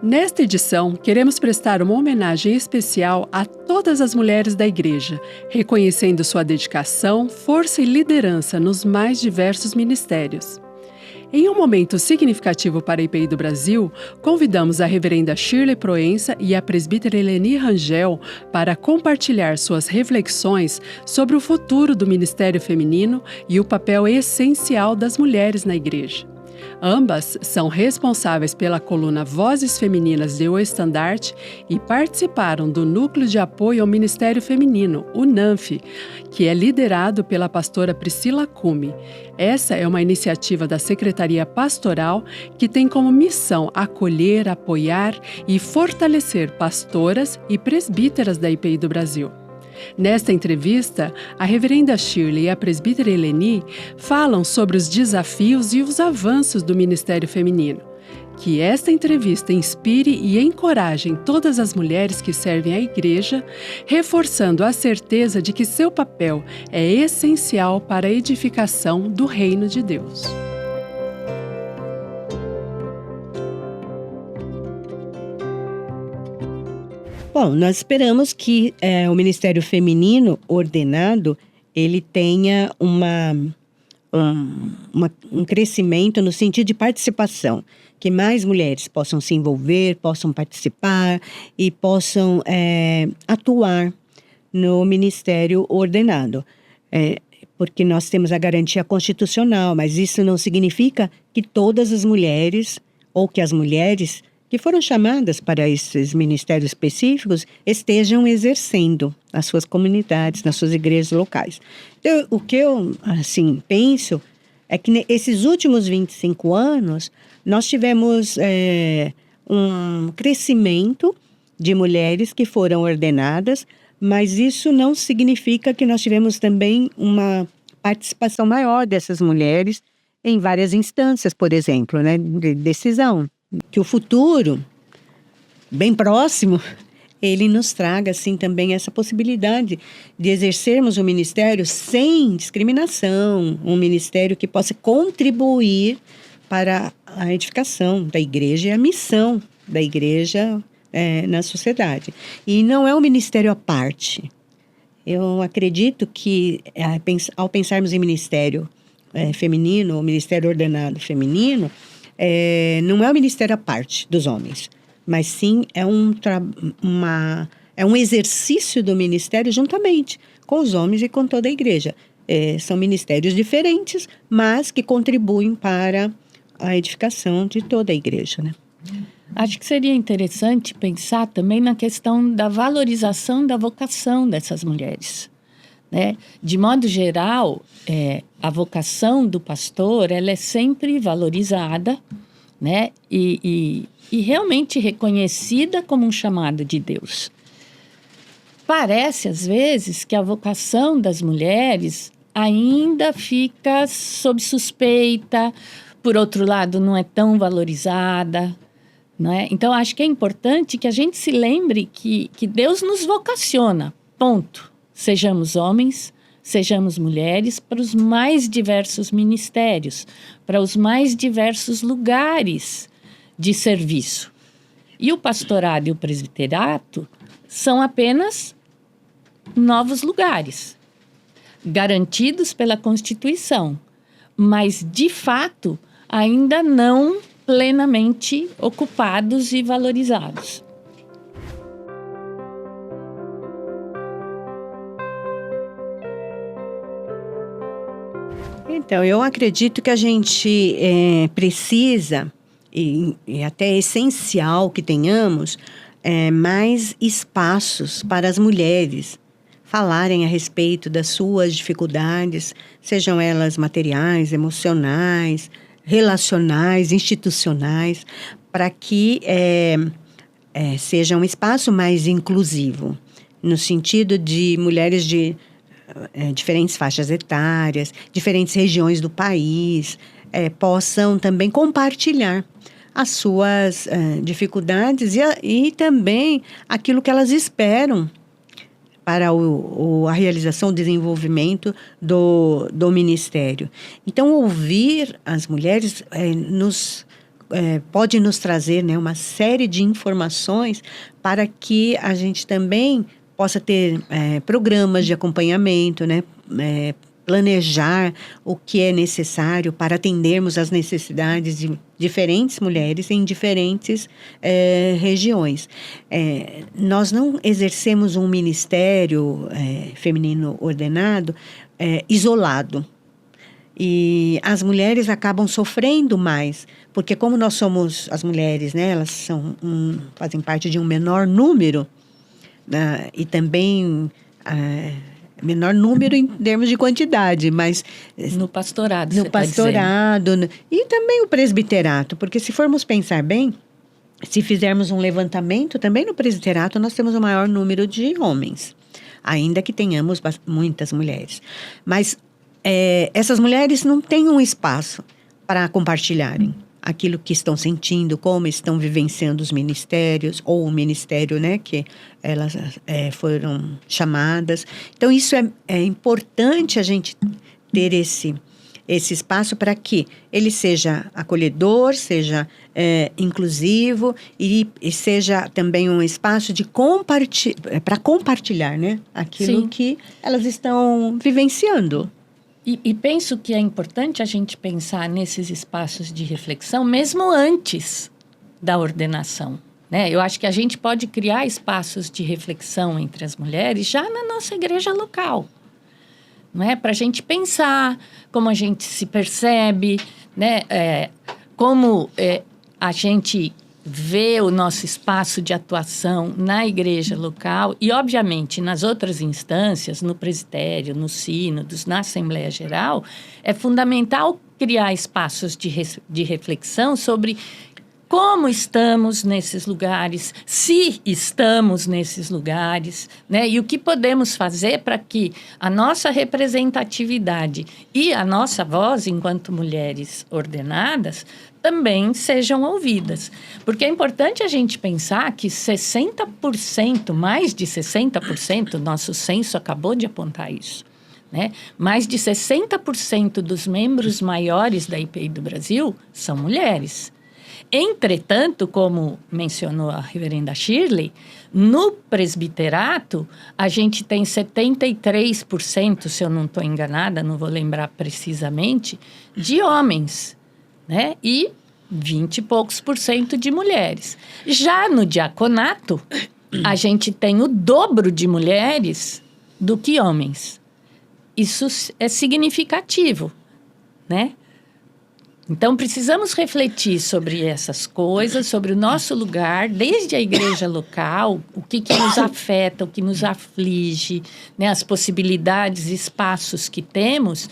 Nesta edição, queremos prestar uma homenagem especial a todas as mulheres da Igreja, reconhecendo sua dedicação, força e liderança nos mais diversos ministérios. Em um momento significativo para a IPI do Brasil, convidamos a reverenda Shirley Proença e a presbítera Eleni Rangel para compartilhar suas reflexões sobre o futuro do ministério feminino e o papel essencial das mulheres na Igreja. Ambas são responsáveis pela coluna Vozes Femininas de O Estandarte e participaram do Núcleo de Apoio ao Ministério Feminino, o NANF, que é liderado pela pastora Priscila Cume. Essa é uma iniciativa da Secretaria Pastoral que tem como missão acolher, apoiar e fortalecer pastoras e presbíteras da IPI do Brasil. Nesta entrevista, a reverenda Shirley e a presbítera Eleni falam sobre os desafios e os avanços do ministério feminino. Que esta entrevista inspire e encoraje todas as mulheres que servem à Igreja, reforçando a certeza de que seu papel é essencial para a edificação do reino de Deus. Bom, nós esperamos que o Ministério Feminino ordenado, ele tenha um crescimento no sentido de participação, que mais mulheres possam se envolver, possam participar e possam atuar no Ministério ordenado. Porque nós temos a garantia constitucional, mas isso não significa que todas as mulheres, ou que as mulheres que foram chamadas para esses ministérios específicos, estejam exercendo nas suas comunidades, nas suas igrejas locais. Então, o que eu, penso é que nesses últimos 25 anos, nós tivemos um crescimento de mulheres que foram ordenadas, mas isso não significa que nós tivemos também uma participação maior dessas mulheres em várias instâncias, por exemplo, né, de decisão. Que o futuro, bem próximo, ele nos traga, assim, também essa possibilidade de exercermos o ministério sem discriminação, um ministério que possa contribuir para a edificação da Igreja e a missão da Igreja na sociedade. E não é um ministério à parte. Eu acredito que, ao pensarmos em ministério feminino, ou ministério ordenado feminino, não é um ministério à parte dos homens, mas sim é um exercício do ministério juntamente com os homens e com toda a igreja. São ministérios diferentes, mas que contribuem para a edificação de toda a igreja, né? Acho que seria interessante pensar também na questão da valorização da vocação dessas mulheres, né? De modo geral, a vocação do pastor ela é sempre valorizada, né? E realmente reconhecida como um chamado de Deus. Parece, às vezes, que a vocação das mulheres ainda fica sob suspeita, por outro lado, não é tão valorizada, né? Então, acho que é importante que a gente se lembre que Deus nos vocaciona, ponto. Sejamos homens, sejamos mulheres, para os mais diversos ministérios, para os mais diversos lugares de serviço. E o pastorado e o presbiterato são apenas novos lugares, garantidos pela Constituição, mas, de fato, ainda não plenamente ocupados e valorizados. Então, eu acredito que a gente precisa, e até é essencial que tenhamos, mais espaços para as mulheres falarem a respeito das suas dificuldades, sejam elas materiais, emocionais, relacionais, institucionais, para que seja um espaço mais inclusivo, no sentido de mulheres de diferentes faixas etárias, diferentes regiões do país, possam também compartilhar as suas dificuldades e também aquilo que elas esperam para a realização, o desenvolvimento do ministério. Então, ouvir as mulheres nos pode nos trazer, né, uma série de informações para que a gente também possa ter programas de acompanhamento, né, planejar o que é necessário para atendermos às necessidades de diferentes mulheres em diferentes regiões. Nós não exercemos um ministério feminino ordenado isolado. E as mulheres acabam sofrendo mais, porque como nós somos, as mulheres, né, elas fazem parte de um menor número, e também menor número em termos de quantidade, mas no pastorado, no pastorado, e também o presbiterato, porque se formos pensar bem, se fizermos um levantamento, também no presbiterato nós temos o maior número de homens, ainda que tenhamos muitas mulheres. Mas essas mulheres não têm um espaço para compartilharem aquilo que estão sentindo, como estão vivenciando os ministérios, ou o ministério, né, que elas foram chamadas. Então, isso é importante a gente ter esse espaço para que ele seja acolhedor, seja inclusivo e seja também um espaço de para compartilhar, né, aquilo Sim. que elas estão vivenciando. E penso que é importante a gente pensar nesses espaços de reflexão mesmo antes da ordenação, né? Eu acho que a gente pode criar espaços de reflexão entre as mulheres já na nossa igreja local, não é? Para a gente pensar como a gente se percebe, né? Como a gente vê o nosso espaço de atuação na igreja local e, obviamente, nas outras instâncias, no presbitério, no sínodos, na Assembleia Geral, é fundamental criar espaços de reflexão sobre como estamos nesses lugares, se estamos nesses lugares, né? E o que podemos fazer para que a nossa representatividade e a nossa voz, enquanto mulheres ordenadas, também sejam ouvidas. Porque é importante a gente pensar que 60%, mais de 60%, nosso censo acabou de apontar isso, né? Mais de 60% dos membros maiores da IPI do Brasil são mulheres. Entretanto, como mencionou a reverenda Shirley, no presbiterato, a gente tem 73%, se eu não estou enganada, não vou lembrar precisamente, de homens, né? E 20 e poucos por cento de mulheres. Já no diaconato, a gente tem o dobro de mulheres do que homens. Isso é significativo, né? Então, precisamos refletir sobre essas coisas, sobre o nosso lugar, desde a igreja local, o que nos afeta, o que nos aflige, né, as possibilidades e espaços que temos.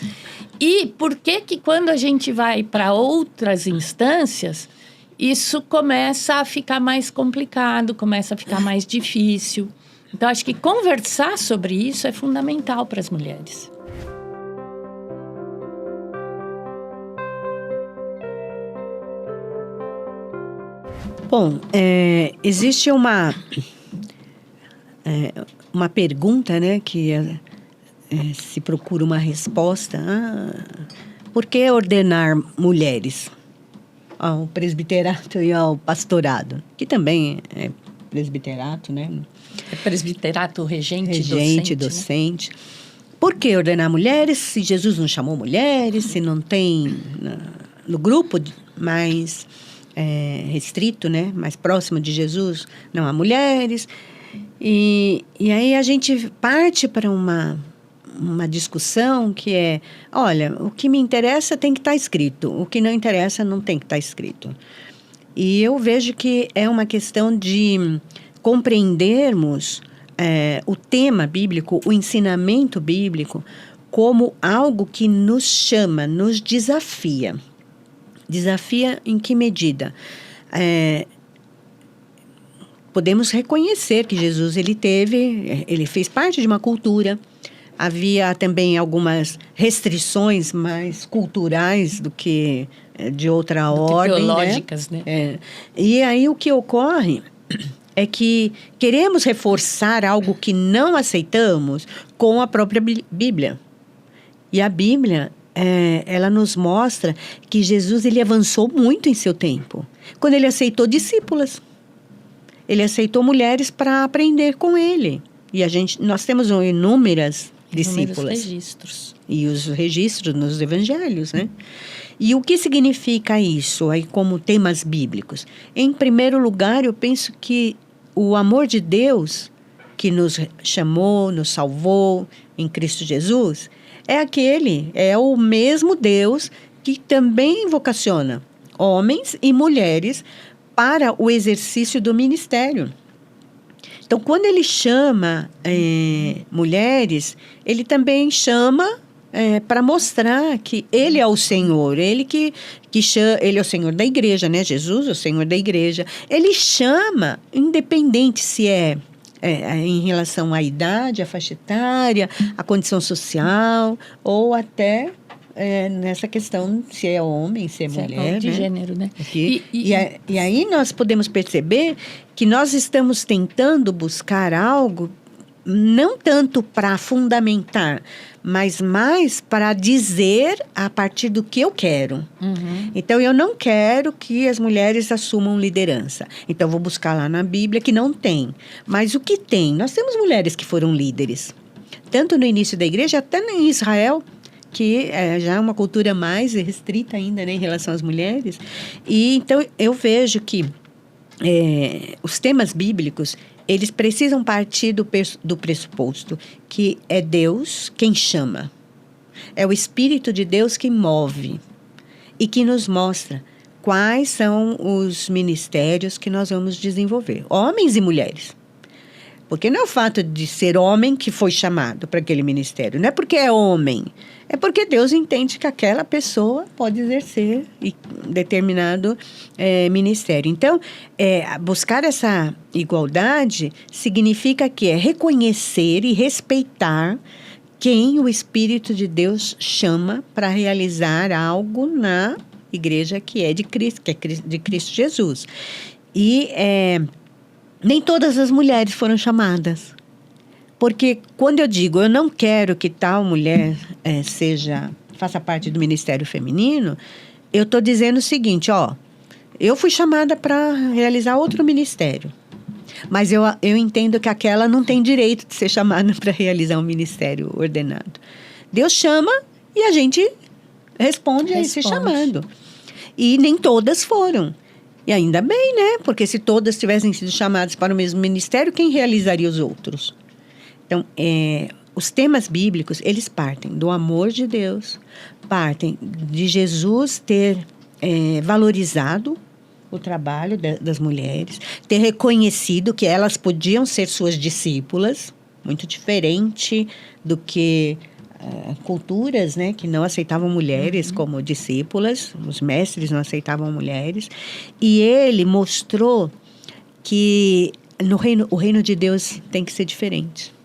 E por que quando a gente vai para outras instâncias, isso começa a ficar mais complicado, começa a ficar mais difícil. Então, acho que conversar sobre isso é fundamental para as mulheres. Bom, existe uma pergunta, né, que se procura uma resposta. Por que ordenar mulheres ao presbiterato e ao pastorado? Que também é presbiterato, né? É presbiterato regente docente. Né? Por que ordenar mulheres se Jesus não chamou mulheres, se não tem no grupo mais restrito, né, mais próximo de Jesus, não há mulheres. E aí a gente parte para uma discussão que é, olha, o que me interessa tem que estar escrito, o que não interessa não tem que estar escrito. E eu vejo que é uma questão de compreendermos o tema bíblico, o ensinamento bíblico, como algo que nos chama, nos desafia. Desafia em que medida? Podemos reconhecer que Jesus ele fez parte de uma cultura. Havia também algumas restrições mais culturais do que de outra ordem. Teológicas, né? E aí o que ocorre é que queremos reforçar algo que não aceitamos com a própria Bíblia. E a Bíblia ela nos mostra que Jesus ele avançou muito em seu tempo. Quando ele aceitou discípulas, ele aceitou mulheres para aprender com ele. E nós temos inúmeras discípulas. Registros. E os registros nos evangelhos, né? E o que significa isso aí como temas bíblicos? Em primeiro lugar, eu penso que o amor de Deus que nos chamou, nos salvou em Cristo Jesus, é o mesmo Deus que também vocaciona homens e mulheres para o exercício do ministério. Então, quando ele chama mulheres, ele também chama para mostrar que ele é o Senhor, ele é o Senhor da igreja, né? Jesus é o Senhor da igreja. Ele chama, independente se em relação à idade, à faixa etária, à condição social, ou até nessa questão se é homem, se é mulher. De gênero, né? E aí nós podemos perceber que nós estamos tentando buscar algo não tanto para fundamentar, mas mais para dizer a partir do que eu quero. Uhum. Então, eu não quero que as mulheres assumam liderança. Então, eu vou buscar lá na Bíblia que não tem. Mas o que tem? Nós temos mulheres que foram líderes. Tanto no início da igreja, até em Israel, que já é uma cultura mais restrita ainda, né, em relação às mulheres. E, então, eu vejo que os temas bíblicos, eles precisam partir do pressuposto que é Deus quem chama. É o Espírito de Deus que move e que nos mostra quais são os ministérios que nós vamos desenvolver. Homens e mulheres. Porque não é o fato de ser homem que foi chamado para aquele ministério. Não é porque é homem. É porque Deus entende que aquela pessoa pode exercer determinado ministério. Então, buscar essa igualdade significa que é reconhecer e respeitar quem o Espírito de Deus chama para realizar algo na igreja que é de Cristo, de Cristo Jesus. E nem todas as mulheres foram chamadas. Porque quando eu digo, eu não quero que tal mulher faça parte do ministério feminino, eu estou dizendo o seguinte, eu fui chamada para realizar outro ministério. Mas eu entendo que aquela não tem direito de ser chamada para realizar um ministério ordenado. Deus chama e a gente responde a esse chamado. E nem todas foram. E ainda bem, né? Porque se todas tivessem sido chamadas para o mesmo ministério, quem realizaria os outros? Então, os temas bíblicos, eles partem do amor de Deus, partem de Jesus ter valorizado o trabalho das mulheres, ter reconhecido que elas podiam ser suas discípulas, muito diferente do que culturas, né, que não aceitavam mulheres como discípulas, os mestres não aceitavam mulheres, e ele mostrou que o reino de Deus tem que ser diferente.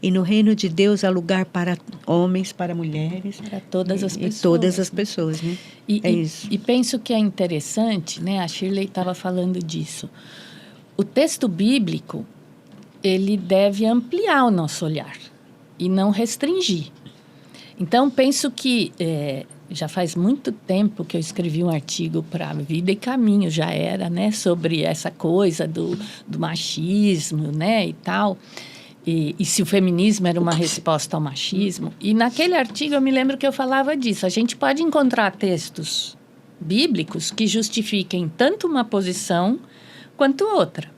E no reino de Deus há lugar para homens, para mulheres. Para todas as pessoas. E todas as pessoas, né? Isso. E penso que é interessante, né? A Shirley estava falando disso. O texto bíblico, ele deve ampliar o nosso olhar e não restringir. Então, penso que já faz muito tempo que eu escrevi um artigo para Vida e Caminho, já era, né? Sobre essa coisa do machismo, né? E tal. E se o feminismo era uma resposta ao machismo. E naquele artigo eu me lembro que eu falava disso. A gente pode encontrar textos bíblicos que justifiquem tanto uma posição quanto outra.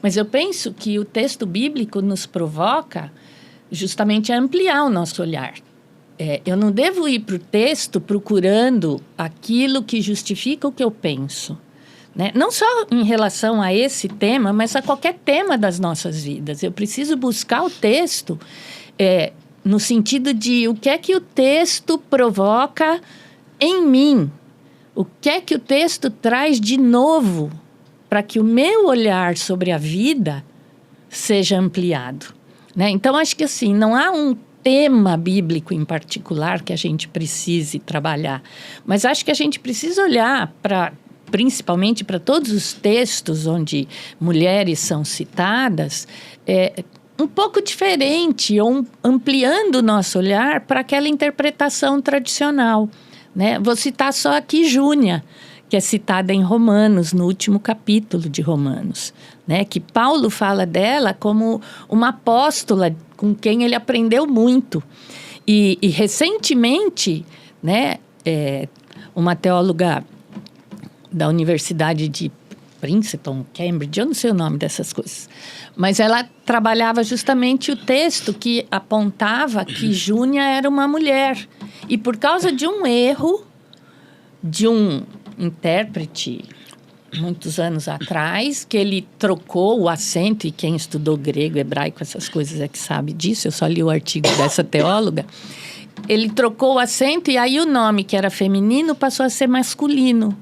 Mas eu penso que o texto bíblico nos provoca justamente a ampliar o nosso olhar. Eu não devo ir para o texto procurando aquilo que justifica o que eu penso. Né? Não só em relação a esse tema, mas a qualquer tema das nossas vidas. Eu preciso buscar o texto no sentido de o que é que o texto provoca em mim. O que é que o texto traz de novo para que o meu olhar sobre a vida seja ampliado. Né? Então, acho que assim, não há um tema bíblico em particular que a gente precise trabalhar, mas acho que a gente precisa olhar principalmente para todos os textos onde mulheres são citadas, um pouco diferente, ou ampliando o nosso olhar para aquela interpretação tradicional, né? Vou citar só aqui Júnia, que é citada em Romanos, no último capítulo de Romanos, né? Que Paulo fala dela como uma apóstola com quem ele aprendeu muito. E recentemente, né, uma teóloga da Universidade de Princeton, Cambridge, eu não sei o nome dessas coisas, mas ela trabalhava justamente o texto que apontava que Júnia era uma mulher. E por causa de um erro de um intérprete, muitos anos atrás, que ele trocou o acento, e quem estudou grego, hebraico, essas coisas é que sabe disso, eu só li o artigo dessa teóloga, ele trocou o acento e aí o nome que era feminino passou a ser masculino.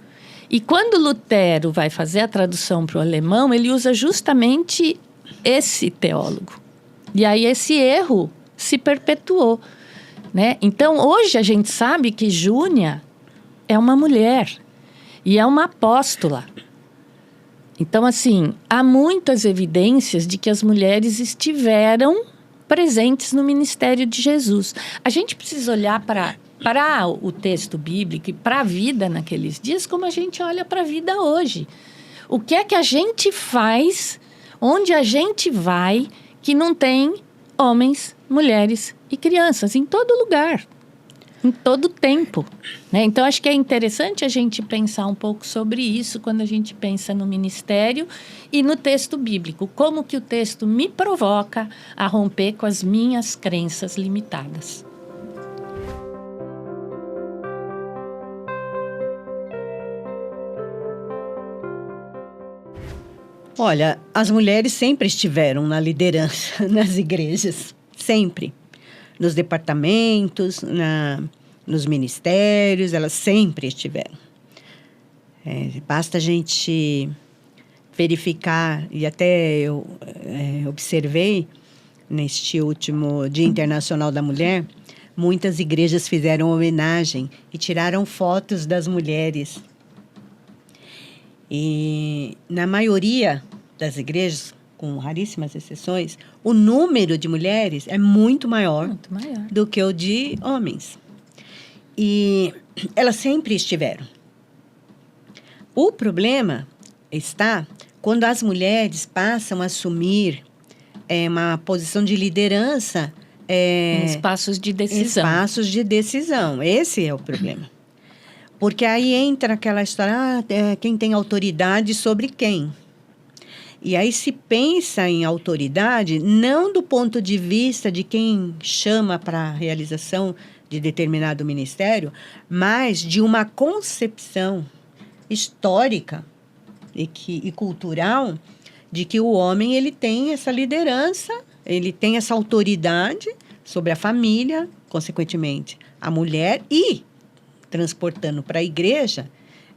E quando Lutero vai fazer a tradução para o alemão, ele usa justamente esse teólogo. E aí esse erro se perpetuou, né? Então, hoje a gente sabe que Júnia é uma mulher e é uma apóstola. Então, assim, há muitas evidências de que as mulheres estiveram presentes no ministério de Jesus. A gente precisa olhar para o texto bíblico e para a vida naqueles dias como a gente olha para a vida hoje. O que é que a gente faz, onde a gente vai, que não tem homens, mulheres e crianças em todo lugar, em todo tempo, né? Então, acho que é interessante a gente pensar um pouco sobre isso quando a gente pensa no ministério e no texto bíblico. Como que o texto me provoca a romper com as minhas crenças limitadas. Olha, as mulheres sempre estiveram na liderança nas igrejas, sempre. Nos departamentos, nos ministérios, elas sempre estiveram. Basta a gente verificar, e até eu observei, neste último Dia Internacional da Mulher, muitas igrejas fizeram homenagem e tiraram fotos das mulheres. E na maioria das igrejas, com raríssimas exceções, o número de mulheres é muito maior do que o de homens. E elas sempre estiveram. O problema está quando as mulheres passam a assumir uma posição de liderança Em espaços de decisão. Espaços de decisão. Esse é o problema. Porque aí entra aquela história, quem tem autoridade sobre quem? E aí se pensa em autoridade não do ponto de vista de quem chama para a realização de determinado ministério, mas de uma concepção histórica e cultural de que o homem ele tem essa liderança, ele tem essa autoridade sobre a família, consequentemente, a mulher, e transportando para a igreja,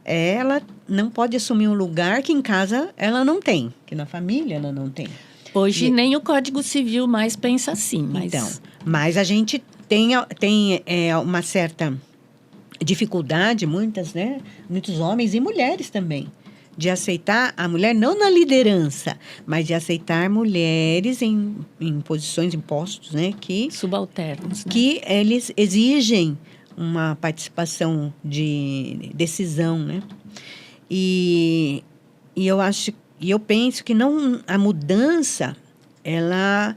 ela não pode assumir um lugar que em casa ela não tem, que na família ela não tem. Hoje nem o Código Civil mais pensa assim. Mas a gente tem uma certa dificuldade, muitos homens e mulheres também, de aceitar a mulher não na liderança, mas de aceitar mulheres em posições, em postos, que subalternos, que eles exigem uma participação de decisão, E eu penso que a mudança ela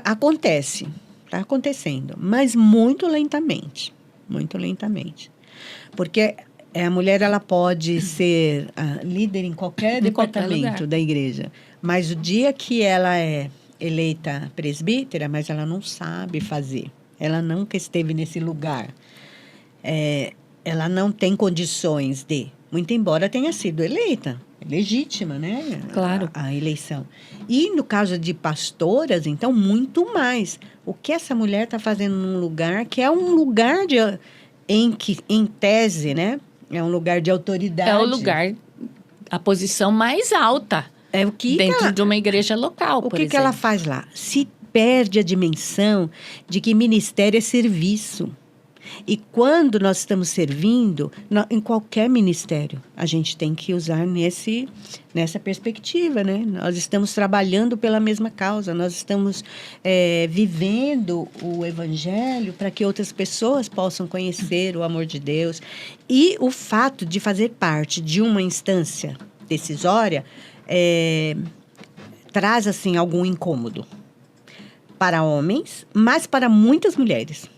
acontece, está acontecendo, mas muito lentamente, porque a mulher ela pode ser líder em qualquer departamento da igreja, mas o dia que ela é eleita presbítera, mas ela não sabe fazer, ela nunca esteve nesse lugar. Ela não tem condições muito embora tenha sido eleita, legítima, Claro. A eleição. E no caso de pastoras, então, muito mais. O que essa mulher está fazendo num lugar que é um lugar em tese, é um lugar de autoridade. É o lugar, a posição mais alta dentro de uma igreja local, por exemplo. O que ela faz lá? Se perde a dimensão de que ministério é serviço. E quando nós estamos servindo, em qualquer ministério, a gente tem que usar nessa perspectiva, né? Nós estamos trabalhando pela mesma causa, nós estamos vivendo o Evangelho para que outras pessoas possam conhecer o amor de Deus. E o fato de fazer parte de uma instância decisória traz, assim, algum incômodo para homens, mas para muitas mulheres.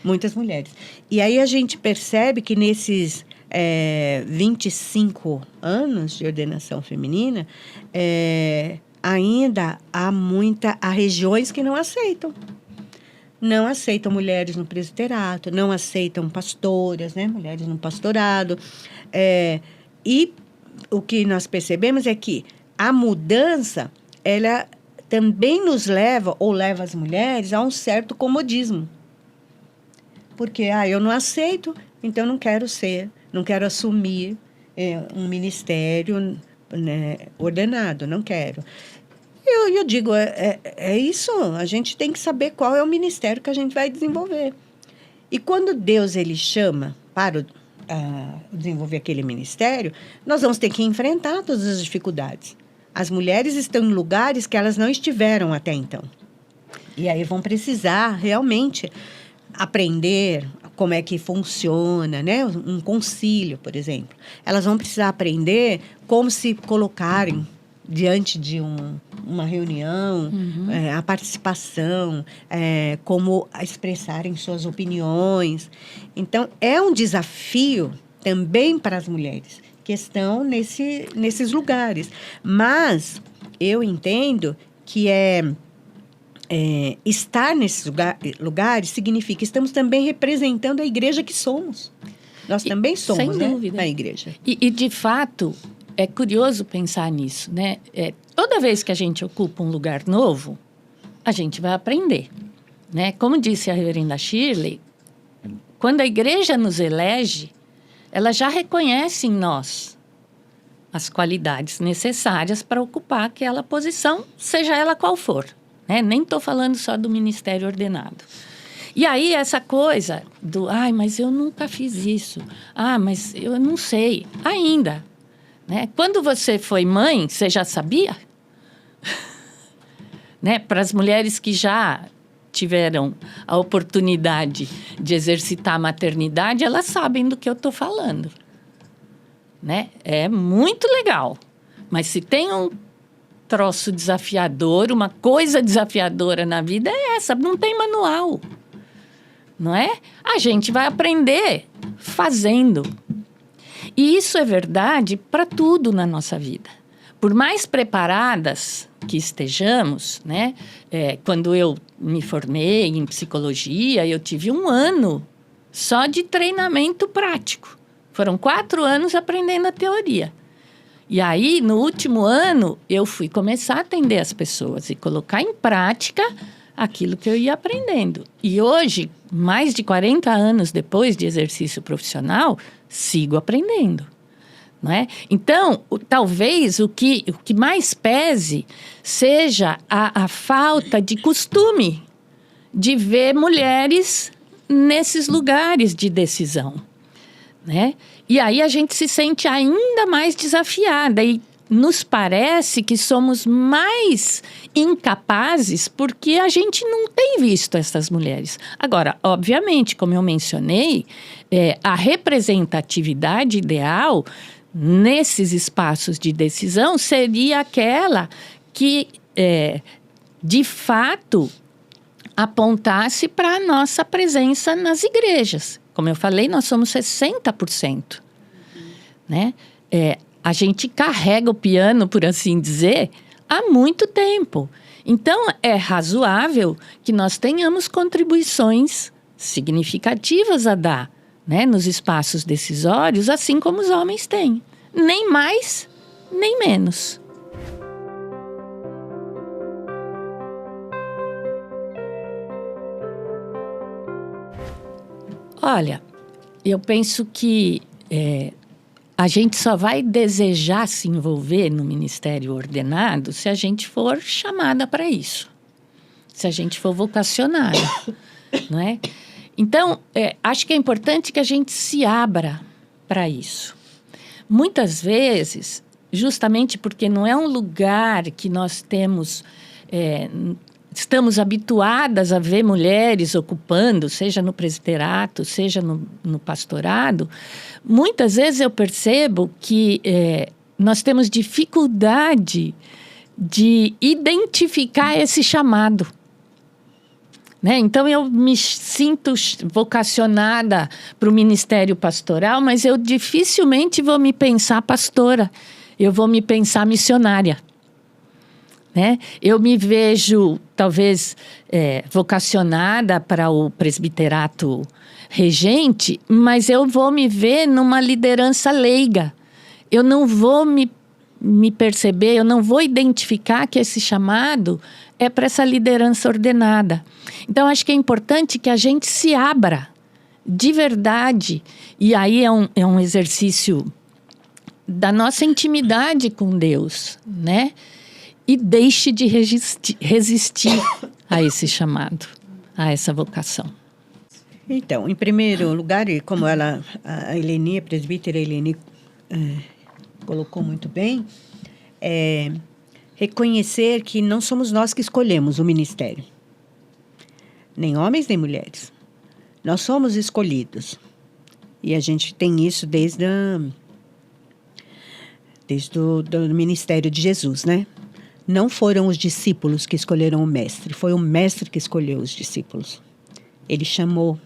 Muitas mulheres. E aí a gente percebe que nesses 25 anos de ordenação feminina, ainda há regiões que não aceitam. Não aceitam mulheres no presbiterato, não aceitam pastoras, né? Mulheres no pastorado. E o que nós percebemos é que a mudança, ela também nos leva, ou leva as mulheres, a um certo comodismo. Porque, eu não aceito, então não quero assumir um ministério, né, ordenado, não quero. Eu digo, é isso, a gente tem que saber qual é o ministério que a gente vai desenvolver. E quando Deus, ele chama para desenvolver aquele ministério, nós vamos ter que enfrentar todas as dificuldades. As mulheres estão em lugares que elas não estiveram até então. E aí vão precisar realmente aprender como é que funciona, né? Um concílio, por exemplo. Elas vão precisar aprender como se colocarem diante de uma reunião, a participação, como expressarem suas opiniões. Então, é um desafio também para as mulheres que estão nesses lugares. Mas eu entendo que estar nesses lugares significa que estamos também representando a igreja que somos. Nós também somos, sem dúvida, né, a igreja. E, de fato, é curioso pensar nisso, né? Toda vez que a gente ocupa um lugar novo, a gente vai aprender, né? Como disse a reverenda Shirley, quando a igreja nos elege, ela já reconhece em nós as qualidades necessárias para ocupar aquela posição, seja ela qual for. Nem estou falando só do ministério ordenado. E aí essa coisa do, mas eu nunca fiz isso. Mas eu não sei. Ainda. Né? Quando você foi mãe, você já sabia? Né? Para as mulheres que já tiveram a oportunidade de exercitar a maternidade, elas sabem do que eu estou falando. Né? É muito legal. Mas se tem um troço desafiador, uma coisa desafiadora na vida é essa, não tem manual, não é? A gente vai aprender fazendo. E isso é verdade para tudo na nossa vida. Por mais preparadas que estejamos, né? Quando eu me formei em psicologia, eu tive 1 ano só de treinamento prático. Foram 4 anos aprendendo a teoria. E aí, no último ano, eu fui começar a atender as pessoas e colocar em prática aquilo que eu ia aprendendo. E hoje, mais de 40 anos depois de exercício profissional, sigo aprendendo. Não é? Então, talvez o que mais pese seja a falta de costume de ver mulheres nesses lugares de decisão. Né? E aí a gente se sente ainda mais desafiada e nos parece que somos mais incapazes porque a gente não tem visto essas mulheres. Agora, obviamente, como eu mencionei, a representatividade ideal nesses espaços de decisão seria aquela que, de fato, apontasse para a nossa presença nas igrejas. Como eu falei, nós somos 60%. Né? A gente carrega o piano, por assim dizer, há muito tempo. Então, é razoável que nós tenhamos contribuições significativas a dar, né, nos espaços decisórios, assim como os homens têm. Nem mais, nem menos. Olha, eu penso que a gente só vai desejar se envolver no ministério ordenado se a gente for chamada para isso, se a gente for vocacionada, não é? Então, acho que é importante que a gente se abra para isso. Muitas vezes, justamente porque não é um lugar que nós temos... estamos habituadas a ver mulheres ocupando, seja no presbiterato, seja no pastorado, muitas vezes eu percebo que nós temos dificuldade de identificar esse chamado. Né? Então, eu me sinto vocacionada para o ministério pastoral, mas eu dificilmente vou me pensar pastora, eu vou me pensar missionária. Né? Eu me vejo, talvez, vocacionada para o presbiterato regente, mas eu vou me ver numa liderança leiga. Eu não vou me perceber, eu não vou identificar que esse chamado é para essa liderança ordenada. Então, acho que é importante que a gente se abra de verdade. E aí é um exercício da nossa intimidade com Deus, né? E deixe de resistir a esse chamado, a essa vocação. Então, em primeiro lugar, e como a Eleni, a presbítera Eleni, colocou muito bem, reconhecer que não somos nós que escolhemos o ministério. Nem homens, nem mulheres. Nós somos escolhidos. E a gente tem isso desde o ministério de Jesus, né? Não foram os discípulos que escolheram o mestre, foi o mestre que escolheu os discípulos. Ele chamou.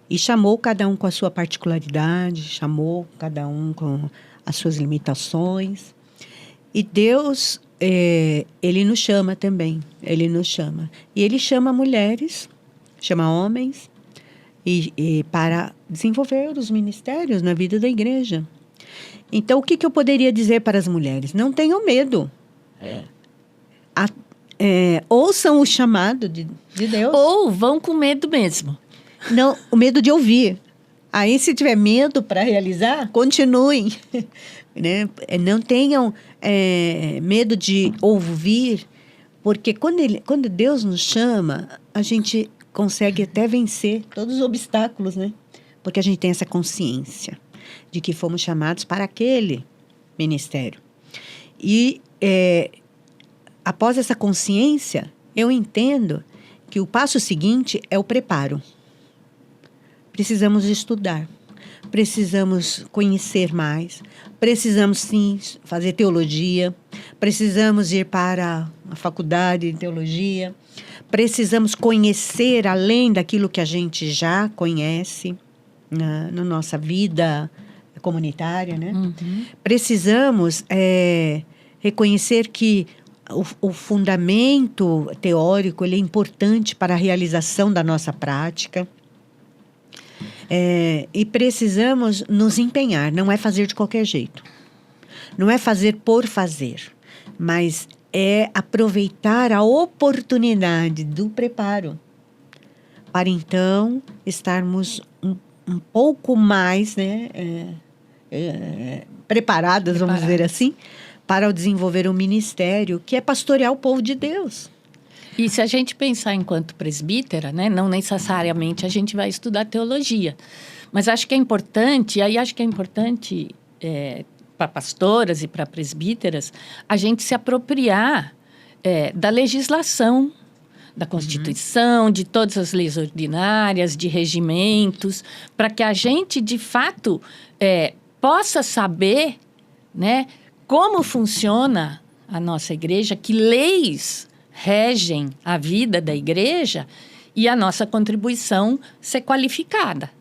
E chamou cada um com a sua particularidade, chamou cada um com as suas limitações. E Deus, Ele nos chama também, Ele nos chama. E Ele chama mulheres, chama homens, e para desenvolver os ministérios na vida da igreja. Então, o que eu poderia dizer para as mulheres? Não tenham medo. Ouçam o chamado de Deus. Ou vão com medo mesmo. Não, o medo de ouvir. Aí, se tiver medo para realizar, continuem. Né? Não tenham medo de ouvir, porque quando Deus nos chama, a gente consegue até vencer todos os obstáculos, né? Porque a gente tem essa consciência de que fomos chamados para aquele ministério. E após essa consciência, eu entendo que o passo seguinte é o preparo. Precisamos estudar, precisamos conhecer mais, precisamos sim fazer teologia, precisamos ir para a faculdade de teologia, precisamos conhecer além daquilo que a gente já conhece na nossa vida comunitária, né? Uhum. Precisamos reconhecer que o fundamento teórico ele é importante para a realização da nossa prática. E precisamos nos empenhar, não é fazer de qualquer jeito. Não é fazer por fazer, mas é aproveitar a oportunidade do preparo para então estarmos um pouco mais, né, preparadas, vamos dizer assim, para o desenvolver um ministério que é pastorear o povo de Deus. E se a gente pensar enquanto presbítera, né, não necessariamente a gente vai estudar teologia, mas acho que é importante, para pastoras e para presbíteras, a gente se apropriar da legislação, da Constituição, de todas as leis ordinárias, de regimentos, para que a gente, de fato, possa saber, né, como funciona a nossa igreja, que leis regem a vida da igreja e a nossa contribuição ser qualificada,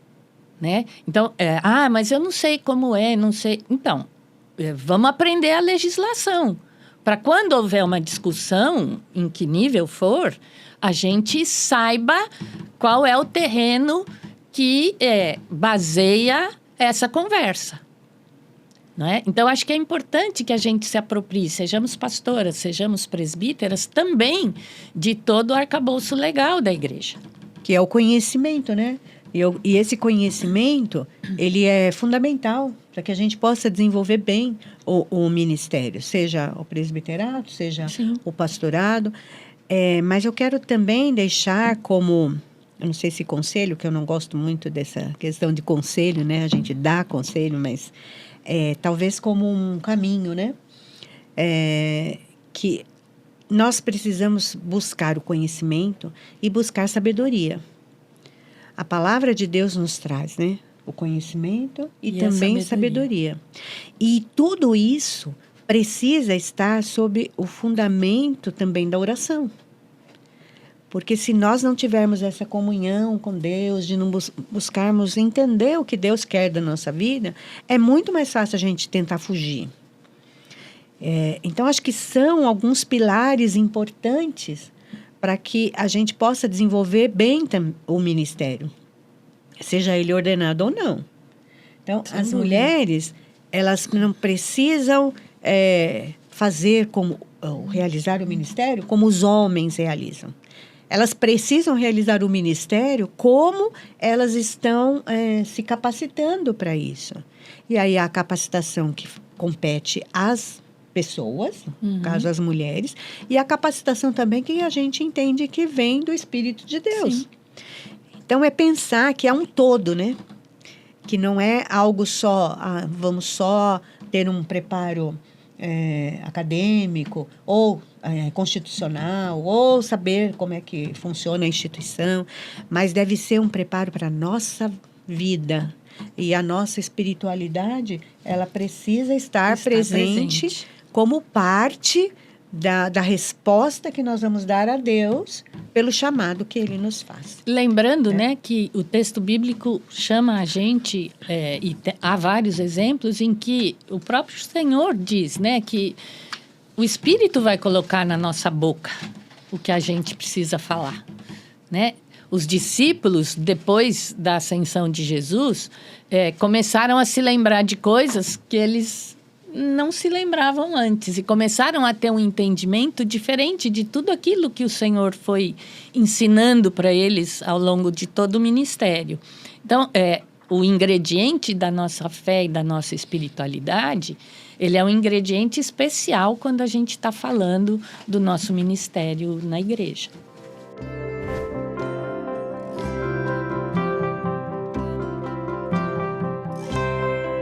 né? Então, mas eu não sei como não sei. Então, vamos aprender a legislação, para quando houver uma discussão, em que nível for, a gente saiba qual é o terreno que baseia essa conversa. Não é? Então, acho que é importante que a gente se aproprie, sejamos pastoras, sejamos presbíteras, também de todo o arcabouço legal da igreja. Que é o conhecimento, né? E esse conhecimento, ele é fundamental para que a gente possa desenvolver bem o ministério, seja o presbiterato, seja Sim. o pastorado. Mas eu quero também deixar como eu não sei se conselho, que eu não gosto muito dessa questão de conselho, né? A gente dá conselho, mas talvez como um caminho, né? Que nós precisamos buscar o conhecimento e buscar sabedoria. A palavra de Deus nos traz, né? O conhecimento e também sabedoria. E tudo isso precisa estar sob o fundamento também da oração. Porque se nós não tivermos essa comunhão com Deus, de não buscarmos entender o que Deus quer da nossa vida, é muito mais fácil a gente tentar fugir. Então, acho que são alguns pilares importantes para que a gente possa desenvolver bem o ministério, seja ele ordenado ou não. Então, as mulheres, elas não precisam realizar o ministério como os homens realizam. Elas precisam realizar o ministério como elas estão se capacitando para isso. E aí a capacitação que compete às pessoas, no caso as mulheres, e a capacitação também que a gente entende que vem do Espírito de Deus. Sim. Então, é pensar que é um todo, né? Que não é algo só, vamos só ter um preparo acadêmico ou constitucional, ou saber como é que funciona a instituição, mas deve ser um preparo para a nossa vida. E a nossa espiritualidade, ela precisa estar presente como parte da resposta que nós vamos dar a Deus pelo chamado que Ele nos faz. Lembrando, né, que o texto bíblico chama a gente, e há vários exemplos em que o próprio Senhor diz, né, que o Espírito vai colocar na nossa boca o que a gente precisa falar, né? Os discípulos, depois da ascensão de Jesus, começaram a se lembrar de coisas que eles não se lembravam antes e começaram a ter um entendimento diferente de tudo aquilo que o Senhor foi ensinando para eles ao longo de todo o ministério. Então, o ingrediente da nossa fé e da nossa espiritualidade, ele é um ingrediente especial quando a gente está falando do nosso ministério na igreja.